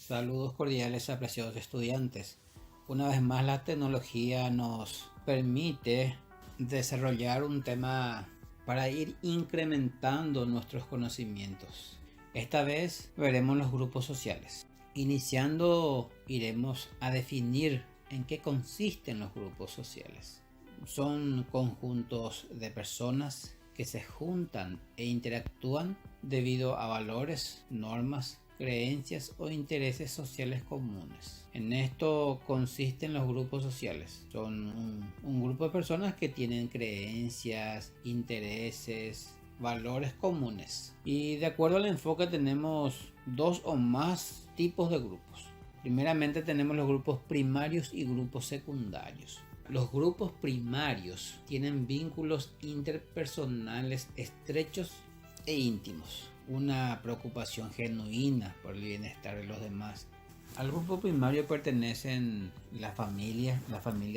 Saludos cordiales, apreciados estudiantes. Una vez más, la tecnología nos permite desarrollar un tema para ir incrementando nuestros conocimientos. Esta vez veremos los grupos sociales. Iniciando, iremos a definir en qué consisten los grupos sociales. Son conjuntos de personas que se juntan e interactúan debido a valores, normas, creencias o intereses sociales comunes. En esto consisten los grupos sociales. Son un grupo de personas que tienen creencias, intereses, valores comunes. Y de acuerdo al enfoque tenemos dos o más tipos de grupos. Primeramente tenemos los grupos primarios y grupos secundarios. Los grupos primarios tienen vínculos interpersonales estrechos e íntimos, una preocupación genuina por el bienestar de los demás. Al grupo primario pertenecen la familia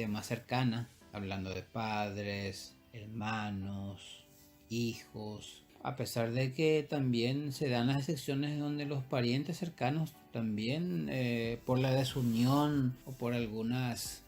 más cercana, hablando de padres, hermanos, hijos, a pesar de que también se dan las excepciones donde los parientes cercanos también por la desunión o por algunas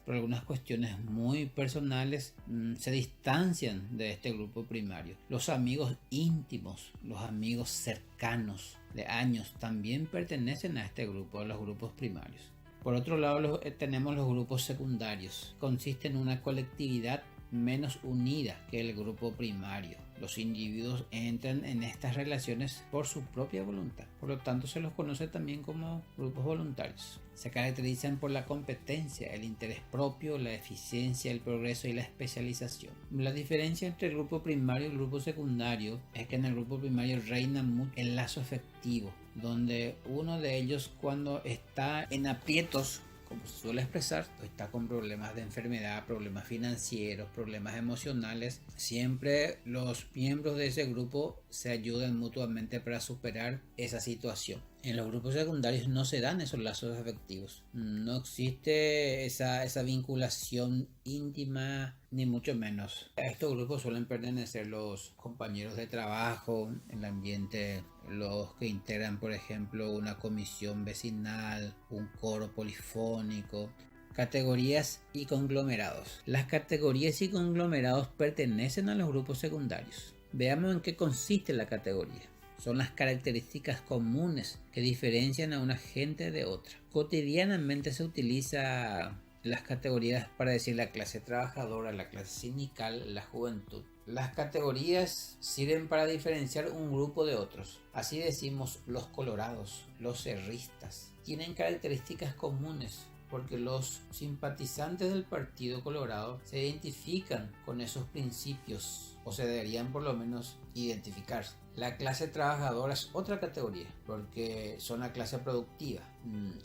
cuestiones muy personales se distancian de este grupo primario. Los amigos íntimos, los amigos cercanos de años también pertenecen a este grupo, a los grupos primarios. Por otro lado tenemos los grupos secundarios. Consiste en una colectividad menos unida que el grupo primario. Los individuos entran en estas relaciones por su propia voluntad, por lo tanto se los conoce también como grupos voluntarios. Se caracterizan por la competencia, el interés propio, la eficiencia, el progreso y la especialización. La diferencia entre el grupo primario y el grupo secundario es que en el grupo primario reina mucho el lazo afectivo, donde uno de ellos cuando está en aprietos, como se suele expresar, está con problemas de enfermedad, problemas financieros, problemas emocionales, siempre los miembros de ese grupo se ayudan mutuamente para superar esa situación. En los grupos secundarios no se dan esos lazos afectivos, no existe esa vinculación íntima, ni mucho menos. A estos grupos suelen pertenecer los compañeros de trabajo, el ambiente, los que integran, por ejemplo, una comisión vecinal, un coro polifónico. Categorías y conglomerados. Las categorías y conglomerados pertenecen a los grupos secundarios. Veamos en qué consiste la categoría. Son las características comunes que diferencian a una gente de otra. Cotidianamente se utiliza las categorías para decir la clase trabajadora, la clase sindical, la juventud. Las categorías sirven para diferenciar un grupo de otros. Así decimos los colorados, los cerristas. Tienen características comunes porque los simpatizantes del Partido Colorado se identifican con esos principios, o se deberían por lo menos identificarse. La clase trabajadora es otra categoría porque son la clase productiva.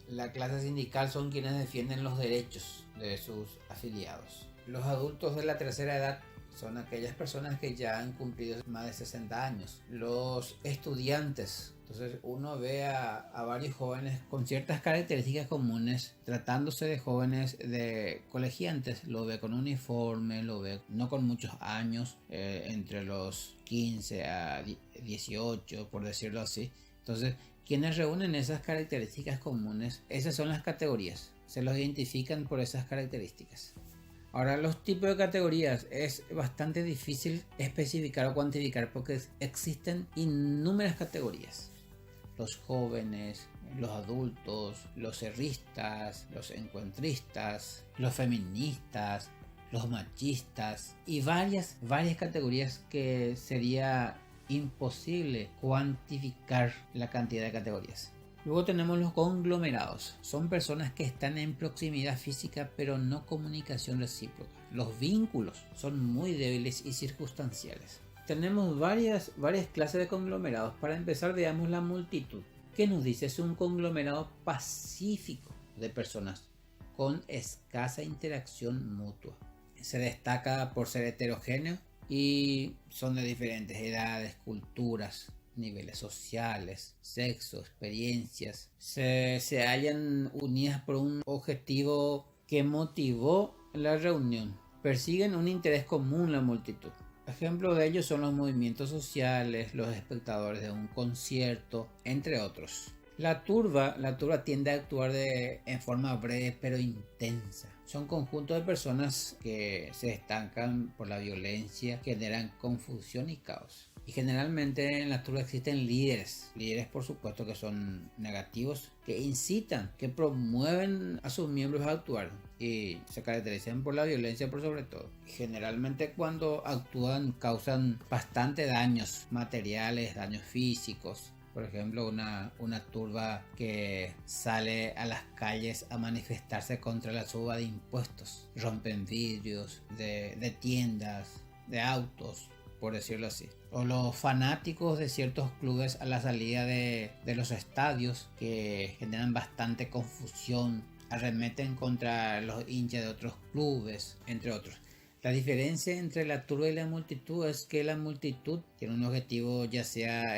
La clase sindical son quienes defienden los derechos de sus afiliados. Los adultos de la tercera edad son aquellas personas que ya han cumplido más de 60 años. Los estudiantes. Entonces uno ve a varios jóvenes con ciertas características comunes, tratándose de jóvenes de colegiantes, lo ve con uniforme, lo ve no con muchos años, entre los 15 a 18, por decirlo así. Entonces, quienes reúnen esas características comunes, esas son las categorías, se los identifican por esas características. Ahora, los tipos de categorías es bastante difícil especificar o cuantificar porque existen innumerables categorías. Los jóvenes, los adultos, los cerristas, los encuentristas, los feministas, los machistas y varias categorías que sería imposible cuantificar la cantidad de categorías. Luego tenemos los conglomerados. Son personas que están en proximidad física pero no comunicación recíproca. Los vínculos son muy débiles y circunstanciales. Tenemos varias clases de conglomerados. Para empezar, veamos la multitud. ¿Qué nos dice? Es un conglomerado pacífico de personas con escasa interacción mutua. Se destaca por ser heterogéneo y son de diferentes edades, culturas, niveles sociales, sexo, experiencias. Se hallan unidas por un objetivo que motivó la reunión. Persiguen un interés común la multitud. Ejemplos de ellos son los movimientos sociales, los espectadores de un concierto, entre otros. La turba tiende a actuar en forma breve pero intensa. Son conjuntos de personas que se estancan por la violencia, generan confusión y caos. Y generalmente en la turba existen líderes por supuesto que son negativos, que incitan, que promueven a sus miembros a actuar y se caracterizan por la violencia por sobre todo. Y generalmente cuando actúan causan bastante daños materiales, daños físicos. Por ejemplo, una turba que sale a las calles a manifestarse contra la suba de impuestos. Rompen vidrios de tiendas, de autos, por decirlo así. O los fanáticos de ciertos clubes a la salida de los estadios, que generan bastante confusión, arremeten contra los hinchas de otros clubes, entre otros. La diferencia entre la turba y la multitud es que la multitud tiene un objetivo, ya sea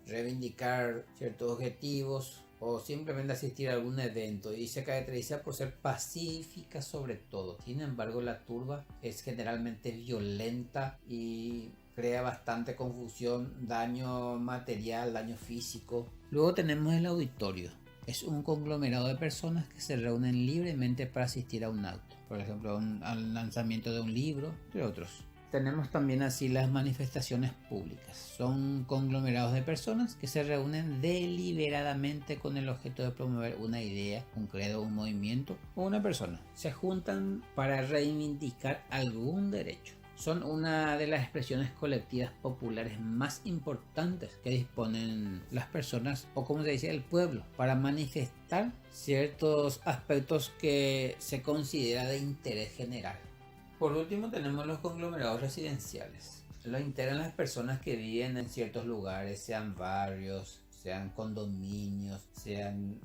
reivindicar ciertos objetivos o simplemente asistir a algún evento, y se caracteriza por ser pacífica sobre todo. Sin embargo, la turba es generalmente violenta y crea bastante confusión, daño material, daño físico. Luego tenemos el auditorio. Es un conglomerado de personas que se reúnen libremente para asistir a un acto, por ejemplo al lanzamiento de un libro, entre otros. Tenemos también así las manifestaciones públicas. Son conglomerados de personas que se reúnen deliberadamente con el objeto de promover una idea, un credo, un movimiento o una persona. Se juntan para reivindicar algún derecho. Son una de las expresiones colectivas populares más importantes que disponen las personas, o como se dice, el pueblo, para manifestar ciertos aspectos que se considera de interés general. Por último tenemos los conglomerados residenciales. Lo integran las personas que viven en ciertos lugares, sean barrios, sean condominios, sean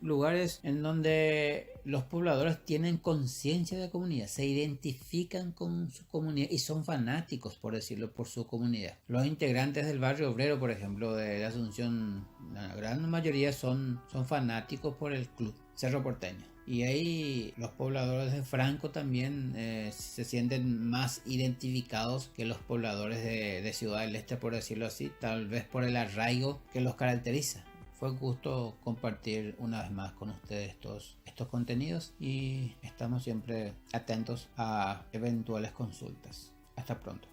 lugares en donde los pobladores tienen conciencia de comunidad, se identifican con su comunidad y son fanáticos, por decirlo, por su comunidad. Los integrantes del barrio obrero, por ejemplo, de Asunción, la gran mayoría son fanáticos por el club Cerro Porteño. Y ahí los pobladores de Franco también se sienten más identificados que los pobladores de Ciudad del Este, por decirlo así, tal vez por el arraigo que los caracteriza. Fue un gusto compartir una vez más con ustedes estos contenidos y estamos siempre atentos a eventuales consultas. Hasta pronto.